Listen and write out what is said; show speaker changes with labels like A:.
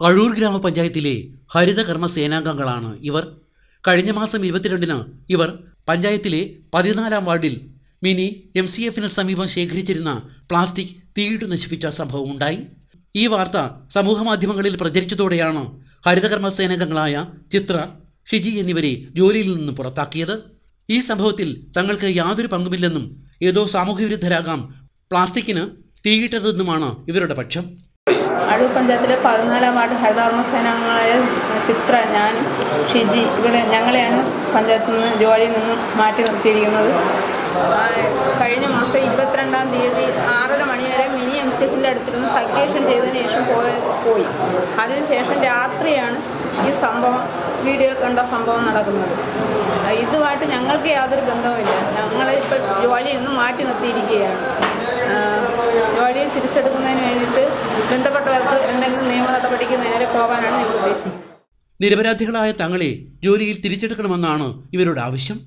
A: അഴൂർ ഗ്രാമപഞ്ചായത്തിലെ ഹരിതകർമ്മ സേനാംഗങ്ങളാണ് ഇവർ. കഴിഞ്ഞ മാസം 22-ന് ഇവർ പഞ്ചായത്തിലെ 14-ാം വാർഡിൽ മിനി MCFന് സമീപം ശേഖരിച്ചിരുന്ന പ്ലാസ്റ്റിക് തീയിട്ട് നശിപ്പിച്ച സംഭവമുണ്ടായി. ഈ വാർത്ത സമൂഹമാധ്യമങ്ങളിൽ പ്രചരിച്ചതോടെയാണ് ഹരിതകർമ്മ സേനാംഗങ്ങളായ ചിത്ര, ഷിജി എന്നിവരെ ജോലിയിൽ നിന്ന് പുറത്താക്കിയത്. ഈ സംഭവത്തിൽ തങ്ങൾക്ക് യാതൊരു പങ്കുമില്ലെന്നും ഏതോ സാമൂഹ്യവിരുദ്ധരാകാം പ്ലാസ്റ്റിക്കിന് തീയിട്ടതെന്നുമാണ് ഇവരുടെ പക്ഷം.
B: അഴൂർ പഞ്ചായത്തിലെ 14-ാം വാർഡ് ഹരിതകർമ്മ സേനാംഗങ്ങളായ ചിത്ര, ഞാൻ, ഷിജി ഞങ്ങളെയാണ് പഞ്ചായത്തിൽ നിന്ന് ജോലിയിൽ നിന്നും മാറ്റി നിർത്തിയിരിക്കുന്നത്. കഴിഞ്ഞ മാസം 22-ാം തീയതി 6:30 മണി വരെ മിനി MCFിൻ്റെ അടുത്തിരുന്ന് സഗ്രിഗേഷൻ ചെയ്തതിന് ശേഷം പോയി. അതിനുശേഷം രാത്രിയാണ് ഈ സംഭവം, വീഡിയോയിൽ കണ്ട സംഭവം നടക്കുന്നത്. ഇതുമായിട്ട് ഞങ്ങൾക്ക് യാതൊരു ബന്ധവുമില്ല. ഞങ്ങളിപ്പോൾ ജോലിയിൽ നിന്ന് മാറ്റി നിർത്തിയിരിക്കുകയാണ്. ജോലിയിൽ തിരിച്ചെടുക്കുന്നതിന് വേണ്ടിയിട്ട് ബന്ധപ്പെട്ടവർക്ക് എന്തെങ്കിലും നിയമ നടപടിക്ക് നേരെ പോകാനാണ് ഞങ്ങൾ ഉദ്ദേശിക്കുന്നത്.
A: നിരപരാധികളായ തങ്ങളെ ജോലിയിൽ തിരിച്ചെടുക്കണമെന്നാണ് ഇവരുടെ ആവശ്യം.